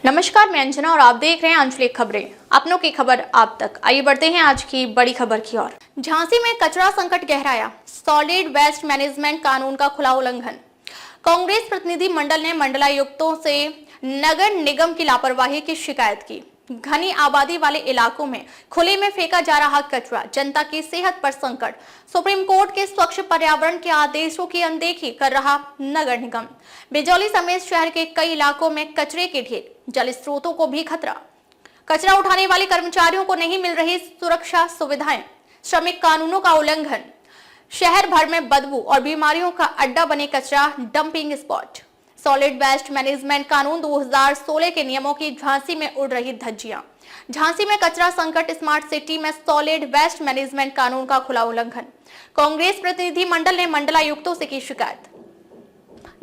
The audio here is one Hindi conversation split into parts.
नमस्कार, मैं अंजना और आप देख रहे हैं आंचलिक खबरें। अपनों की खबर आप तक। आइए बढ़ते हैं आज की बड़ी खबर की ओर। झांसी में कचरा संकट गहराया, सॉलिड वेस्ट मैनेजमेंट कानून का खुला उल्लंघन। कांग्रेस प्रतिनिधि मंडल ने मंडलायुक्तों से नगर निगम की लापरवाही की शिकायत की। घनी आबादी वाले इलाकों में खुले में फेंका जा रहा कचरा, जनता की सेहत पर संकट। सुप्रीम कोर्ट के स्वच्छ पर्यावरण के आदेशों की अनदेखी कर रहा नगर निगम। बिजौली समेत शहर के कई इलाकों में कचरे के ढेर, जल स्रोतों को भी खतरा। कचरा उठाने वाले कर्मचारियों को नहीं मिल रही सुरक्षा सुविधाएं, श्रमिक कानूनों का उल्लंघन। शहर भर में बदबू और बीमारियों का अड्डा बने कचरा dumping spot. Solid waste management कानून 2016 के नियमों की झांसी में उड़ रही धज्जियां। झांसी में कचरा संकट, स्मार्ट सिटी में सॉलिड वेस्ट मैनेजमेंट कानून का खुला उल्लंघन। कांग्रेस प्रतिनिधि मंडल ने मंडलायुक्तों से की शिकायत।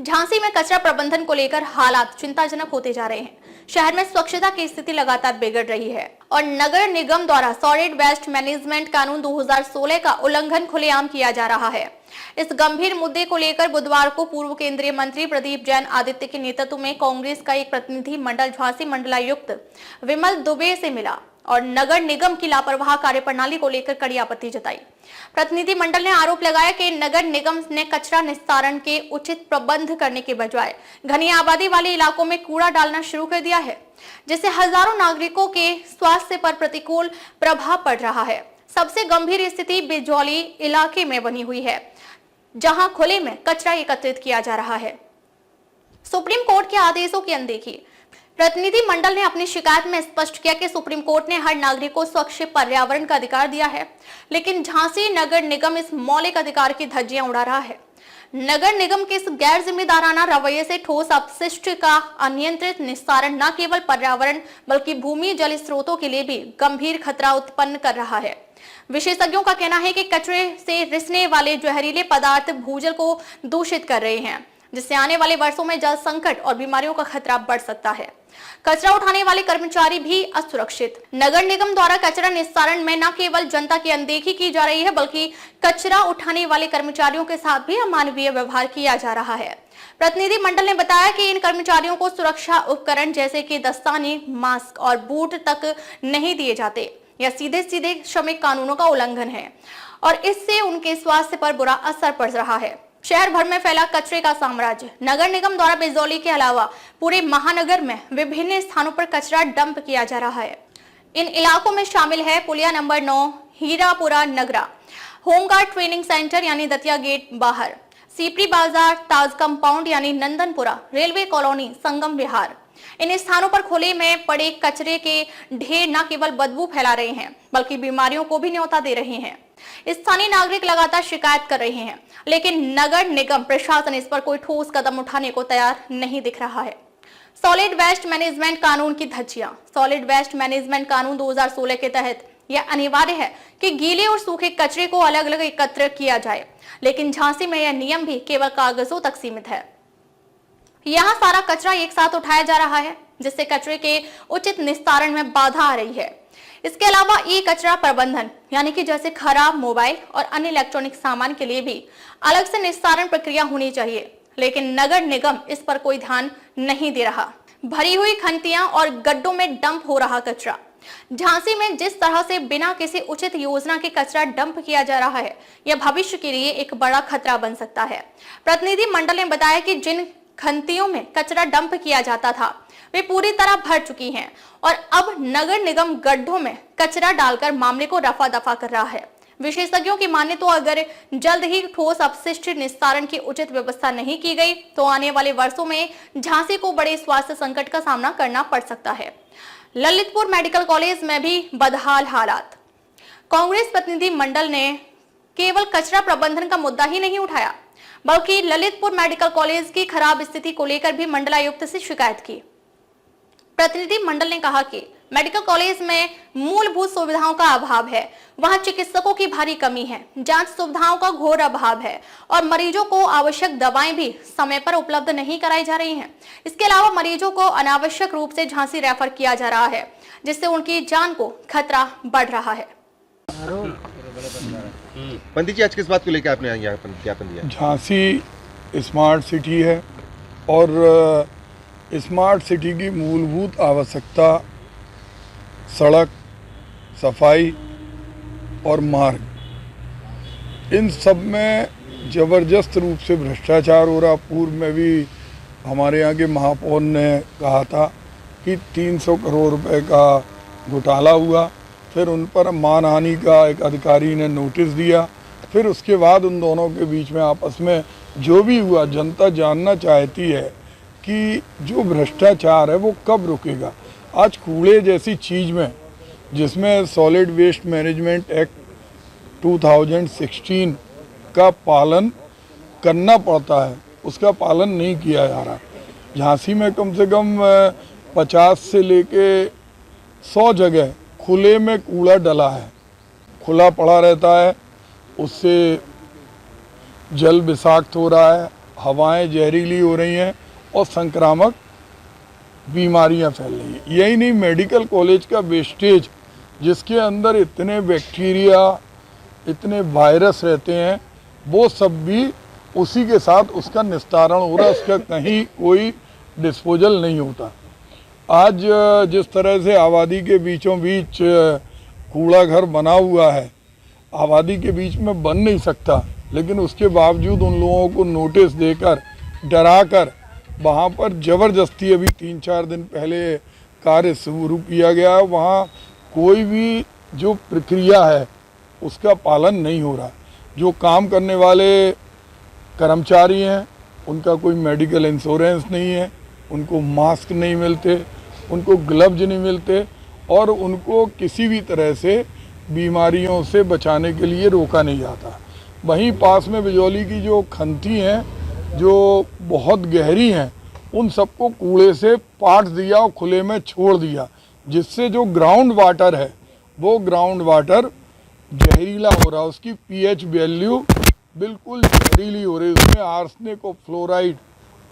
झांसी में कचरा प्रबंधन को लेकर हालात चिंताजनक होते जा रहे हैं। शहर में स्वच्छता की स्थिति लगातार बिगड़ रही है और नगर निगम द्वारा सॉलिड वेस्ट मैनेजमेंट कानून 2016 का उल्लंघन खुलेआम किया जा रहा है। इस गंभीर मुद्दे को लेकर बुधवार को पूर्व केंद्रीय मंत्री प्रदीप जैन आदित्य के नेतृत्व में कांग्रेस का एक प्रतिनिधि मंडल झांसी मंडलायुक्त विमल दुबे से मिला और नगर निगम की लापरवाह कार्यप्रणाली को लेकर कड़ी आपत्ति जताई। प्रतिनिधि मंडल ने आरोप लगाया कि नगर निगम ने कचरा निस्तारण के उचित प्रबंध करने के बजाय घनी आबादी वाले इलाकों में कूड़ा डालना शुरू कर दिया है, जिससे हजारों नागरिकों के स्वास्थ्य पर प्रतिकूल प्रभाव पड़ रहा है। सबसे गंभीर स्थिति बिजौली इलाके में बनी हुई है, जहां खुले में कचरा एकत्रित किया जा रहा है। सुप्रीम कोर्ट के आदेशों की अनदेखी। प्रतिनिधि मंडल ने अपनी शिकायत में स्पष्ट किया कि सुप्रीम कोर्ट ने हर नागरिक को स्वच्छ पर्यावरण का अधिकार दिया है, लेकिन झांसी नगर निगम इस मौलिक अधिकार की धज्जियां उड़ा रहा है। नगर निगम के इस गैर जिम्मेदाराना रवैये से ठोस अपशिष्ट का अनियंत्रित निस्तारण न केवल पर्यावरण बल्कि भूमि जल स्रोतों के लिए भी गंभीर खतरा उत्पन्न कर रहा है। विशेषज्ञों का कहना है कि कचरे से रिसने वाले जहरीले पदार्थ भूजल को दूषित कर रहे हैं, जिससे आने वाले वर्षों में जल संकट और बीमारियों का खतरा बढ़ सकता है। कचरा उठाने वाले कर्मचारी भी असुरक्षित। नगर निगम द्वारा कचरा निस्तारण में न केवल जनता की अनदेखी की जा रही है, बल्कि कचरा उठाने वाले कर्मचारियों के साथ भी अमानवीय व्यवहार किया जा रहा है। प्रतिनिधि मंडल ने बताया कि इन कर्मचारियों को सुरक्षा उपकरण जैसे कि दस्ताने, मास्क और बूट तक नहीं दिए जाते। यह सीधे सीधे श्रमिक कानूनों का उल्लंघन है और इससे उनके स्वास्थ्य पर बुरा असर पड़ रहा है। शहर भर में फैला कचरे का साम्राज्य। नगर निगम द्वारा बिजौली के अलावा पूरे महानगर में विभिन्न स्थानों पर कचरा डंप किया जा रहा है। इन इलाकों में शामिल है पुलिया नंबर 9, हीरापुरा नगरा, होमगार्ड ट्रेनिंग सेंटर यानी दतिया गेट बाहर, सीपरी बाजार, ताज कंपाउंड यानी नंदनपुरा, रेलवे कॉलोनी, संगम विहार। इन स्थानों पर खुले में पड़े कचरे के ढेर न केवल बदबू फैला रहे हैं, बल्कि बीमारियों को भी न्योता दे रहे हैं। स्थानीय नागरिक लगातार शिकायत कर रहे हैं, लेकिन नगर निगम प्रशासन इस पर कोई ठोस कदम उठाने को तैयार नहीं दिख रहा है। सॉलिड वेस्ट मैनेजमेंट कानून की धज्जियां। सॉलिड वेस्ट मैनेजमेंट कानून 2016 के तहत यह अनिवार्य है कि गीले और सूखे कचरे को अलग अलग एकत्र किया जाए, लेकिन झांसी में यह नियम भी केवल कागजों तक सीमित है। यहाँ सारा कचरा एक साथ उठाया जा रहा है, जिससे कचरे के उचित निस्तारण में बाधा आ रही है। इसके अलावा ई कचरा प्रबंधन यानी कि जैसे खराब मोबाइल और अन्य इलेक्ट्रॉनिक सामान के लिए भी अलग से निस्तारण प्रक्रिया होनी चाहिए, लेकिन नगर निगम इस पर कोई ध्यान नहीं दे रहा। भरी हुई खंतियां और गड्ढों में डंप हो रहा कचरा। झांसी में जिस तरह से बिना किसी उचित योजना के कचरा डंप किया जा रहा है, यह भविष्य के लिए एक बड़ा खतरा बन सकता है। प्रतिनिधि मंडल ने बताया कि जिन खंतियों में कचरा डंप किया जाता था वे पूरी तरह भर चुकी हैं और अब नगर निगम गड्ढों में कचरा डालकर मामले को रफा दफा कर रहा है। विशेषज्ञों की माने तो अगर जल्द ही ठोस अपशिष्ट निस्तारण की उचित व्यवस्था नहीं की गई तो आने वाले वर्षों में झांसी को बड़े स्वास्थ्य संकट का सामना करना पड़ सकता है। ललितपुर मेडिकल कॉलेज में भी बदहाल हालात। कांग्रेस प्रतिनिधि मंडल ने केवल कचरा प्रबंधन का मुद्दा ही नहीं उठाया, बल्कि ललितपुर मेडिकल कॉलेज की खराब स्थिति को लेकर भी मंडलायुक्त से शिकायत की। प्रतिनिधि मंडल ने कहा कि मेडिकल कॉलेज में मूलभूत सुविधाओं का अभाव है, वहां चिकित्सकों की भारी कमी है, जांच सुविधाओं का घोर अभाव है और मरीजों को आवश्यक दवाएं भी समय पर उपलब्ध नहीं कराई जा रही हैं। इसके अलावा मरीजों को अनावश्यक रूप से झांसी रेफर किया जा रहा है, जिससे उनकी जान को खतरा बढ़ रहा है। पंडित जी, आज किस बात को लेकर आपने ज्ञापन दिया? झांसी स्मार्ट सिटी है और स्मार्ट सिटी की मूलभूत आवश्यकता सड़क, सफाई और मार्ग, इन सब में ज़बरदस्त रूप से भ्रष्टाचार हो रहा। पूर्व में भी हमारे यहाँ के महापौर ने कहा था कि 300 करोड़ रुपए का घोटाला हुआ, फिर उन पर मानहानि का एक अधिकारी ने नोटिस दिया, फिर उसके बाद उन दोनों के बीच में आपस में जो भी हुआ, जनता जानना चाहती है कि जो भ्रष्टाचार है वो कब रुकेगा। आज कूड़े जैसी चीज़ में, जिसमें सॉलिड वेस्ट मैनेजमेंट एक्ट 2016 का पालन करना पड़ता है, उसका पालन नहीं किया जा रहा। झांसी में कम से कम 50 से लेके 100 जगह खुले में कूड़ा डला है, खुला पड़ा रहता है, उससे जल विषाक्त हो रहा है, हवाएं जहरीली हो रही हैं और संक्रामक बीमारियां फैल रही हैं। यही नहीं, मेडिकल कॉलेज का वेस्टेज जिसके अंदर इतने बैक्टीरिया, इतने वायरस रहते हैं, वो सब भी उसी के साथ उसका निस्तारण हो रहा है, उसका कहीं कोई डिस्पोजल नहीं होता। आज जिस तरह से आबादी के बीचों बीच कूड़ा घर बना हुआ है, आबादी के बीच में बन नहीं सकता, लेकिन उसके बावजूद उन लोगों को नोटिस देकर, डराकर वहाँ पर ज़बरदस्ती अभी 3-4 दिन पहले कार्य शुरू किया गया। वहाँ कोई भी जो प्रक्रिया है उसका पालन नहीं हो रहा। जो काम करने वाले कर्मचारी हैं उनका कोई मेडिकल इंश्योरेंस नहीं है, उनको मास्क नहीं मिलते, उनको ग्लव्स नहीं मिलते और उनको किसी भी तरह से बीमारियों से बचाने के लिए रोका नहीं जाता। वहीं पास में बिजौली की जो खंती हैं जो बहुत गहरी हैं, उन सबको कूड़े से पाट दिया और खुले में छोड़ दिया, जिससे जो ग्राउंड वाटर है वो ग्राउंड वाटर जहरीला हो रहा, उसकी पीएच वैल्यू बिल्कुल जहरीली हो रही, उसमें आर्सेनिक और फ्लोराइड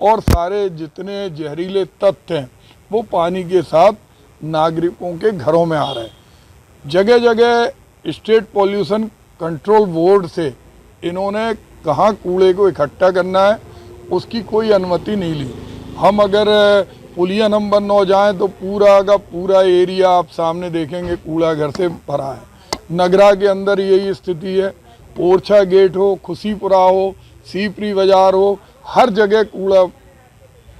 और सारे जितने जहरीले तत्व हैं वो पानी के साथ नागरिकों के घरों में आ रहे हैं। जगह जगह स्टेट पॉल्यूशन कंट्रोल बोर्ड से इन्होंने कहाँ कूड़े को इकट्ठा करना है उसकी कोई अनुमति नहीं ली। हम अगर पुलिया नंबर 9 जाएं तो पूरा का पूरा एरिया आप सामने देखेंगे कूड़ा घर से भरा है। नगरा के अंदर यही स्थिति है, ओरछा गेट हो, खुशीपुरा हो, सीपरी बाजार हो, हर जगह कूड़ा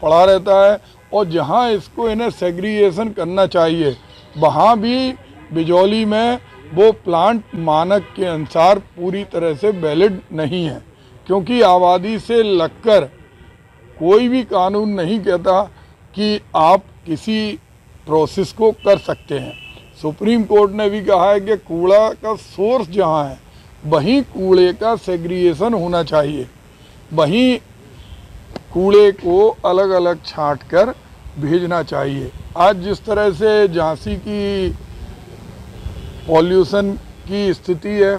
पड़ा रहता है। और जहां इसको इन्हें सेग्रीगेशन करना चाहिए वहां भी बिजौली में वो प्लांट मानक के अनुसार पूरी तरह से वैलिड नहीं है, क्योंकि आबादी से लगकर कोई भी कानून नहीं कहता कि आप किसी प्रोसेस को कर सकते हैं। सुप्रीम कोर्ट ने भी कहा है कि कूड़ा का सोर्स जहां है वहीं कूड़े का सेग्रीगेशन होना चाहिए, वहीं कूड़े को अलग अलग छांट कर भेजना चाहिए। आज जिस तरह से झांसी की पॉल्यूशन की स्थिति है,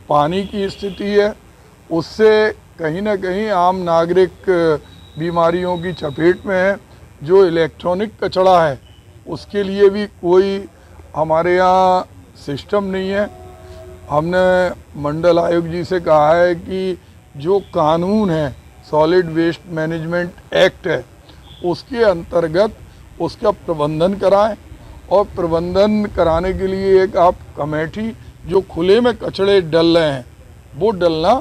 पानी की स्थिति है, उससे कहीं ना कहीं आम नागरिक बीमारियों की चपेट में है। जो इलेक्ट्रॉनिक कचरा है उसके लिए भी कोई हमारे यहाँ सिस्टम नहीं है। हमने मंडल आयुक्त जी से कहा है कि जो कानून है सॉलिड वेस्ट मैनेजमेंट एक्ट है उसके अंतर्गत उसका प्रबंधन कराएं, और प्रबंधन कराने के लिए एक आप कमेटी जो खुले में कचड़े डल रहे हैं वो डलना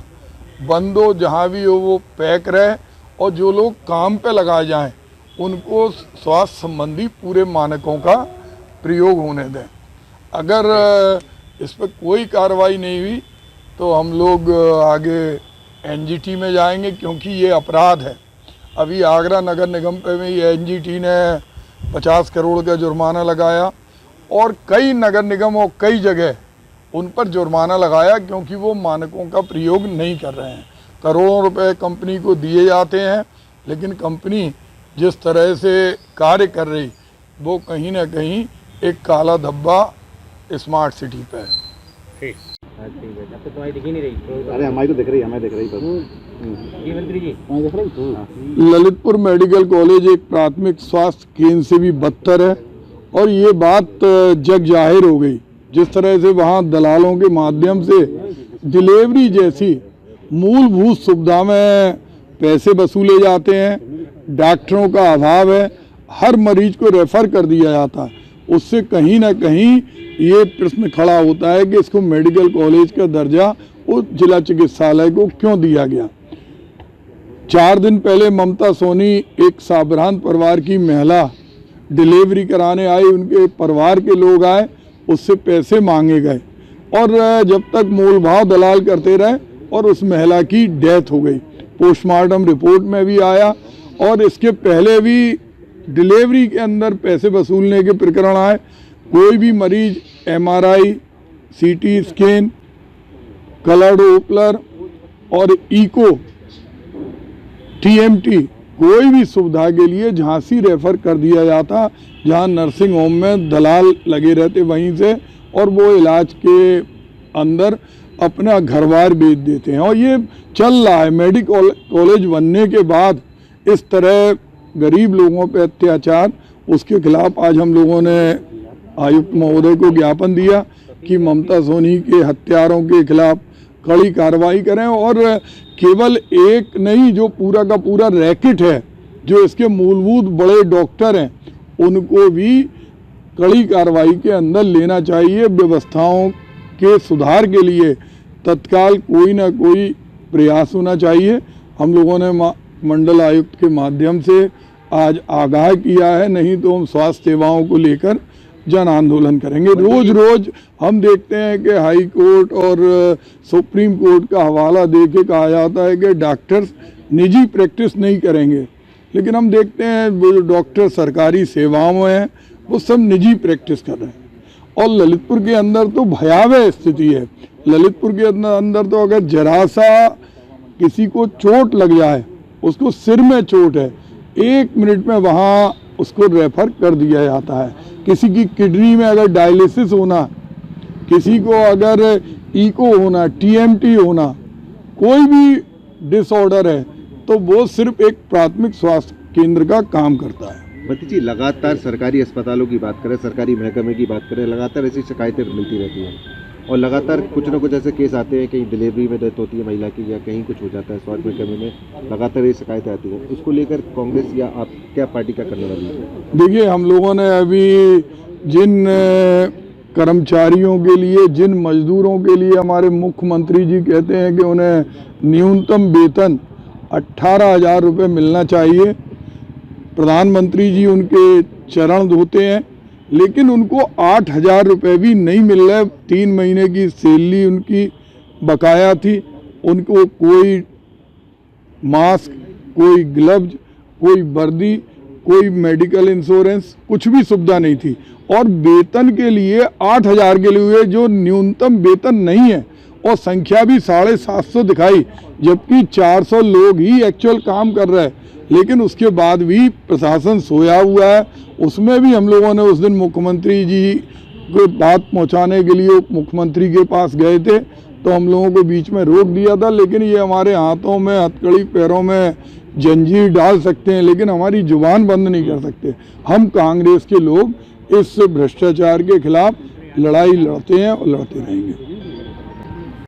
बंद हो, जहाँ भी हो वो पैक रहे, और जो लोग काम पे लगाए जाएं उनको स्वास्थ्य संबंधी पूरे मानकों का प्रयोग होने दें। अगर इस पर कोई कार्रवाई नहीं हुई तो हम लोग आगे एनजीटी में जाएंगे, क्योंकि ये अपराध है। अभी आगरा नगर निगम पे भी एनजीटी ने 50 करोड़ का जुर्माना लगाया और कई नगर निगम और कई जगह उन पर जुर्माना लगाया क्योंकि वो मानकों का प्रयोग नहीं कर रहे हैं। करोड़ों रुपए कंपनी को दिए जाते हैं, लेकिन कंपनी जिस तरह से कार्य कर रही वो कहीं ना कहीं एक काला धब्बा स्मार्ट सिटी पे है। ठीक है, अब तो तुम्हारी दिख ही नहीं रही। अरे हमारी तो दिख रही है, हमें दिख रही पर जी मंत्री जी, हमें दिख रही। ललितपुर मेडिकल कॉलेज एक प्राथमिक स्वास्थ्य केंद्र से भी बदतर है और ये बात जग जाहिर हो गई। जिस तरह से वहाँ दलालों के माध्यम से डिलीवरी जैसी मूलभूत सुविधा में पैसे वसूले जाते हैं, डॉक्टरों का अभाव है, हर मरीज को रेफर कर दिया जाता है। उससे कहीं ना कहीं ये प्रश्न खड़ा होता है कि इसको मेडिकल कॉलेज का दर्जा उस जिला चिकित्सालय को क्यों दिया गया। 4 दिन पहले ममता सोनी, एक साबरान परिवार की महिला डिलीवरी कराने आई, उनके परिवार के लोग आए, उससे पैसे मांगे गए और जब तक मोल भाव दलाल करते रहे और उस महिला की डेथ हो गई। पोस्टमार्टम रिपोर्ट में भी आया और इसके पहले भी डिलीवरी के अंदर पैसे वसूलने के प्रकरण आए। कोई भी मरीज MRI, CT scan, colour Doppler और इको, TMT कोई भी सुविधा के लिए झांसी रेफर कर दिया जाता, जहां नर्सिंग होम में दलाल लगे रहते वहीं से, और वो इलाज के अंदर अपना घरबार बेच देते हैं। और ये चल रहा है। मेडिकल कॉलेज बनने के बाद इस तरह गरीब लोगों पे अत्याचार, उसके खिलाफ आज हम लोगों ने आयुक्त महोदय को ज्ञापन दिया कि ममता सोनी के हत्यारों के खिलाफ कड़ी कार्रवाई करें और केवल एक नहीं, जो पूरा का पूरा रैकेट है, जो इसके मूलभूत बड़े डॉक्टर हैं, उनको भी कड़ी कार्रवाई के अंदर लेना चाहिए। व्यवस्थाओं के सुधार के लिए तत्काल कोई ना कोई प्रयास होना चाहिए। हम लोगों ने मंडल आयुक्त के माध्यम से आज आगाह किया है, नहीं तो हम स्वास्थ्य सेवाओं को लेकर जन आंदोलन करेंगे। रोज रोज हम देखते हैं कि हाई कोर्ट और सुप्रीम कोर्ट का हवाला दे के कहा जाता है कि डॉक्टर्स निजी प्रैक्टिस नहीं करेंगे, लेकिन हम देखते हैं वो जो डॉक्टर सरकारी सेवाओं में हैं वो सब निजी प्रैक्टिस कर रहे हैं। और ललितपुर के अंदर तो भयावह स्थिति है। ललितपुर के अंदर तो अगर जरा सा किसी को चोट लग जाए, उसको सिर में चोट है, 1 मिनट में वहाँ उसको रेफर कर दिया जाता है। किसी की किडनी में अगर डायलिसिस होना, किसी को अगर इको होना, TMT होना, कोई भी डिसऑर्डर है, तो वो सिर्फ एक प्राथमिक स्वास्थ्य केंद्र का काम करता है। पंडित जी, लगातार सरकारी अस्पतालों की बात करें, सरकारी महकमे की बात करें, लगातार ऐसी शिकायतें मिलती रहती हैं और लगातार कुछ ना कुछ ऐसे केस आते हैं, कहीं डिलीवरी में डेथ होती है महिला की या कहीं कुछ हो जाता है स्वास्थ्य महकमे में, लगातार ये शिकायतें आती हैं। उसको लेकर कांग्रेस या आप क्या पार्टी का करने वाली है? देखिए, हम लोगों ने अभी जिन कर्मचारियों के लिए, जिन मजदूरों के लिए हमारे मुख्यमंत्री जी कहते हैं कि उन्हें न्यूनतम वेतन 18,000 रुपये मिलना चाहिए, प्रधानमंत्री जी उनके चरण धोते हैं, लेकिन उनको 8,000 रुपये भी नहीं मिल रहे। 3 महीने की सैलरी उनकी बकाया थी, उनको कोई मास्क, कोई ग्लव्स, कोई वर्दी, कोई मेडिकल इंश्योरेंस, कुछ भी सुविधा नहीं थी। और वेतन के लिए 8,000 के लिए जो न्यूनतम वेतन नहीं है, और संख्या भी 750 दिखाई, जबकि 400 लोग ही एक्चुअल काम कर रहे हैं, लेकिन उसके बाद भी प्रशासन सोया हुआ है। उसमें भी हम लोगों ने उस दिन मुख्यमंत्री जी को बात पहुंचाने के लिए मुख्यमंत्री के पास गए थे, तो हम लोगों को बीच में रोक दिया था। लेकिन ये हमारे हाथों में हथकड़ी, पैरों में जंजीर डाल सकते हैं, लेकिन हमारी जुबान बंद नहीं कर सकते। हम कांग्रेस के लोग इस भ्रष्टाचार के खिलाफ लड़ाई लड़ते हैं और लड़ते रहेंगे।